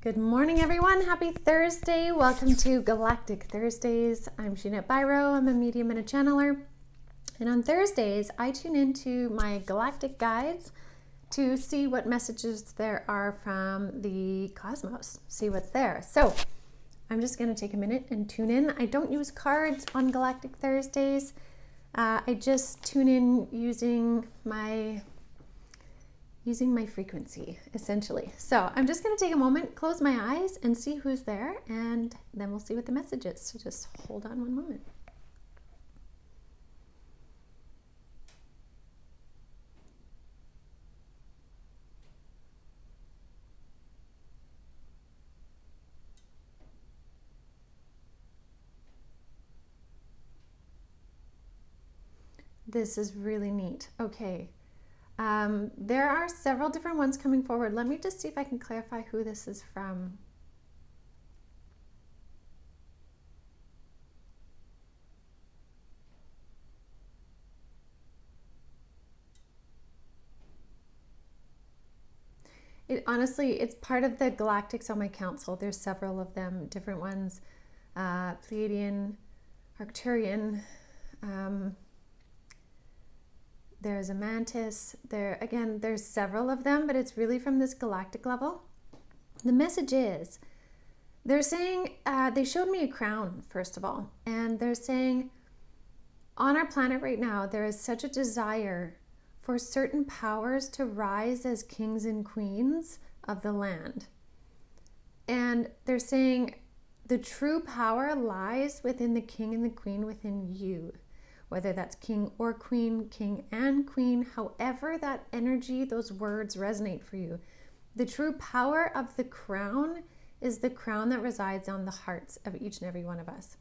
Good morning, everyone. Happy Thursday. Welcome to Galactic Thursdays. I'm Jeanette Byro. I'm a medium and a channeler. And on Thursdays, I tune into my galactic guides to see what messages there are from the cosmos, see what's there. So I'm just going to take a minute and tune in. I don't use cards on Galactic Thursdays. I just tune in using my frequency, essentially. So I'm just going to take a moment, close my eyes, and see who's there, and then we'll see what the message is. So just hold on one moment. This is really neat. Okay. There are several different ones coming forward. Let me just see if I can clarify who this is from. Honestly, it's part of the Galactics on my council. There's several of them, different ones. Pleiadian, Arcturian, there's a mantis. There's several of them, but it's really from this galactic level. The message is, they're saying, they showed me a crown, first of all, and they're saying, on our planet right now, there is such a desire for certain powers to rise as kings and queens of the land. And they're saying, the true power lies within the king and the queen within you. Whether that's king or queen, king and queen, however that energy, those words resonate for you. The true power of the crown is the crown that resides on the hearts of each and every one of us.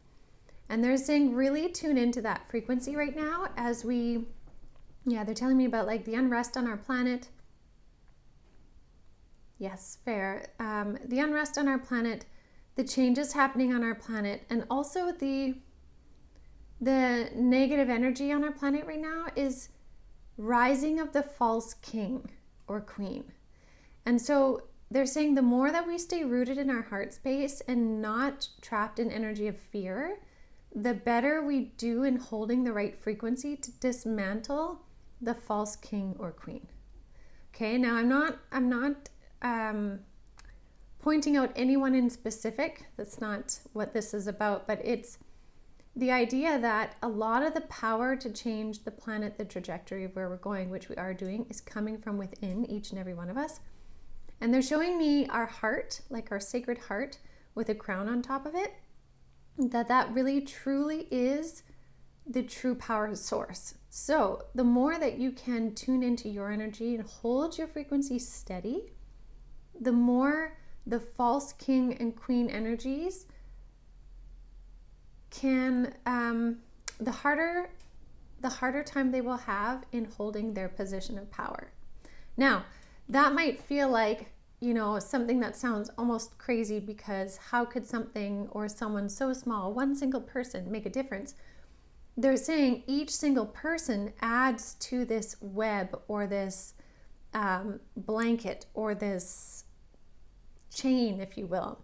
And they're saying really tune into that frequency right now as they're telling me about like the unrest on our planet. Yes, fair. The unrest on our planet, the changes happening on our planet, and also the negative energy on our planet right now is rising of the false king or queen. And so they're saying the more that we stay rooted in our heart space and not trapped in energy of fear, the better we do in holding the right frequency to dismantle the false king or queen. Okay, now I'm not pointing out anyone in specific. That's not what this is about, but it's the idea that a lot of the power to change the planet, the trajectory of where we're going, which we are doing, is coming from within each and every one of us. And they're showing me our heart, like our sacred heart with a crown on top of it, that really truly is the true power source. So the more that you can tune into your energy and hold your frequency steady, the more the false king and queen energies can the harder time they will have in holding their position of power. Now, that might feel like, something that sounds almost crazy, because how could something or someone so small, one single person, make a difference? They're saying each single person adds to this web or this blanket or this chain, if you will.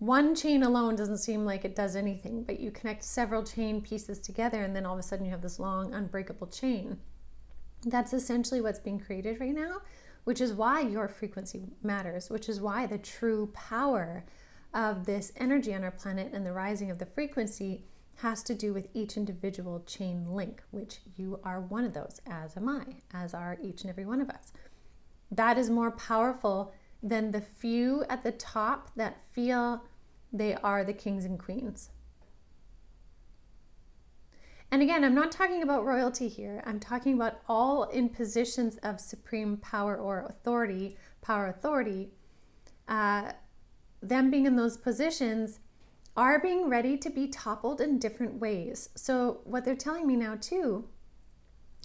One chain alone doesn't seem like it does anything, but you connect several chain pieces together and then all of a sudden you have this long, unbreakable chain. That's essentially what's being created right now, which is why your frequency matters, which is why the true power of this energy on our planet and the rising of the frequency has to do with each individual chain link, which you are one of those, as am I, as are each and every one of us. That is more powerful than the few at the top that feel they are the kings and queens. And again, I'm not talking about royalty here. I'm talking about all in positions of supreme power or authority, them being in those positions are being ready to be toppled in different ways. So what they're telling me now too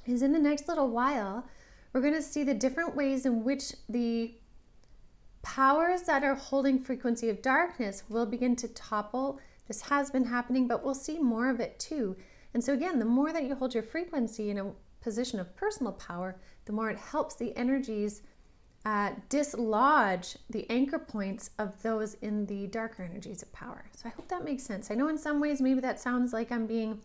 is in the next little while, we're going to see the different ways in which the powers that are holding frequency of darkness will begin to topple. This has been happening, but we'll see more of it too. And so again, the more that you hold your frequency in a position of personal power, the more it helps the energies dislodge the anchor points of those in the darker energies of power. So I hope that makes sense. I know in some ways maybe that sounds like I'm being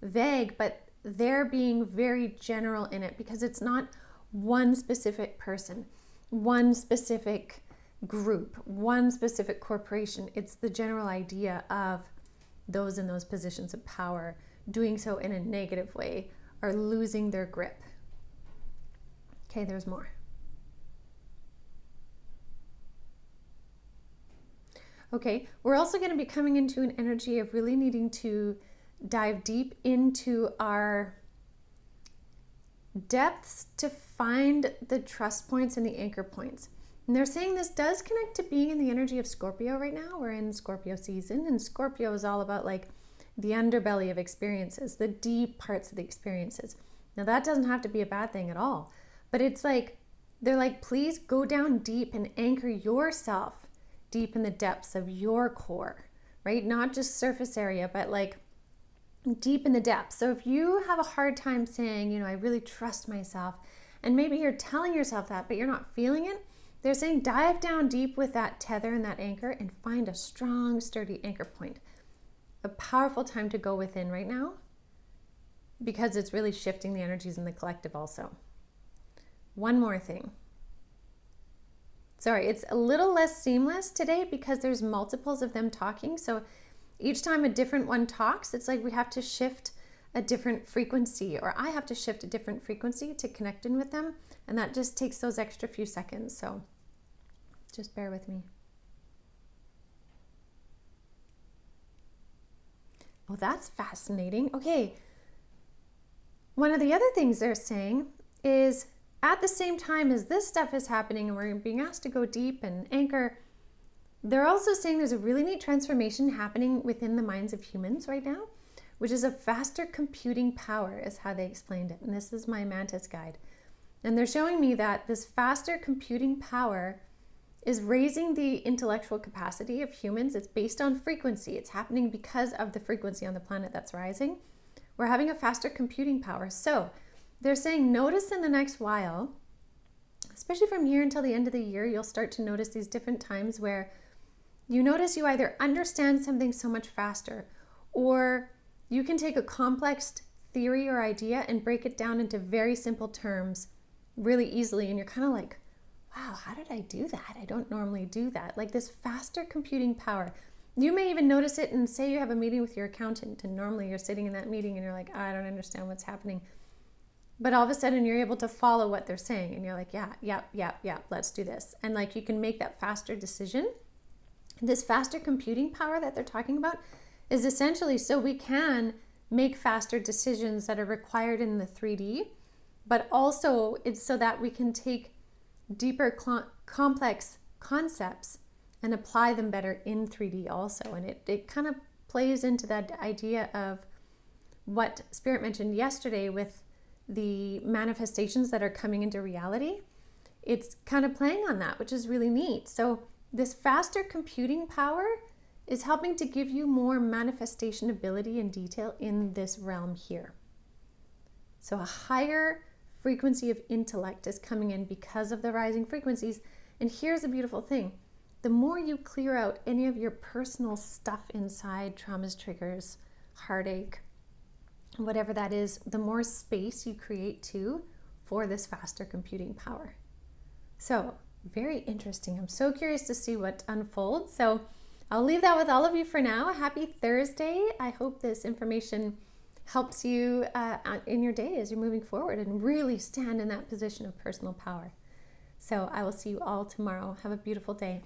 vague, but they're being very general in it because it's not one specific person, one specific group, one specific corporation. It's the general idea of those in those positions of power doing so in a negative way or losing their grip. Okay, there's more. Okay, we're also going to be coming into an energy of really needing to dive deep into our depths to find the trust points and the anchor points. And they're saying this does connect to being in the energy of Scorpio right now. We're in Scorpio season, and Scorpio is all about like the underbelly of experiences, the deep parts of the experiences. Now that doesn't have to be a bad thing at all, but it's like, they're like, please go down deep and anchor yourself deep in the depths of your core, right? Not just surface area, but like deep in the depths. So if you have a hard time saying, I really trust myself, and maybe you're telling yourself that, but you're not feeling it, they're saying dive down deep with that tether and that anchor and find a strong, sturdy anchor point. A powerful time to go within right now because it's really shifting the energies in the collective also. One more thing. Sorry, it's a little less seamless today because there's multiples of them talking. So each time a different one talks, it's like we have to shift a different frequency, or I have to shift a different frequency to connect in with them. And that just takes those extra few seconds. So just bear with me. Oh, that's fascinating. Okay. One of the other things they're saying is at the same time as this stuff is happening and we're being asked to go deep and anchor, they're also saying there's a really neat transformation happening within the minds of humans right now, which is a faster computing power, is how they explained it. And this is my Mantis guide. And they're showing me that this faster computing power is raising the intellectual capacity of humans. It's based on frequency. It's happening because of the frequency on the planet that's rising. We're having a faster computing power. So they're saying notice in the next while, especially from here until the end of the year, you'll start to notice these different times where you notice you either understand something so much faster, or you can take a complex theory or idea and break it down into very simple terms really easily. And you're kind of like, wow, how did I do that? I don't normally do that. Like this faster computing power. You may even notice it and say you have a meeting with your accountant and normally you're sitting in that meeting and you're like, I don't understand what's happening. But all of a sudden you're able to follow what they're saying and you're like, yeah, let's do this. And like you can make that faster decision. This faster computing power that they're talking about is essentially so we can make faster decisions that are required in the 3D, but also it's so that we can take deeper complex concepts and apply them better in 3D also. And it kind of plays into that idea of what Spirit mentioned yesterday with the manifestations that are coming into reality. It's kind of playing on that, which is really neat. So this faster computing power is helping to give you more manifestation ability and detail in this realm here. So a higher frequency of intellect is coming in because of the rising frequencies. And here's a beautiful thing. The more you clear out any of your personal stuff inside, traumas, triggers, heartache, whatever that is, the more space you create too for this faster computing power. So very interesting. I'm so curious to see what unfolds. So I'll leave that with all of you for now. Happy Thursday. I hope this information helps you in your day as you're moving forward and really stand in that position of personal power. So I will see you all tomorrow. Have a beautiful day.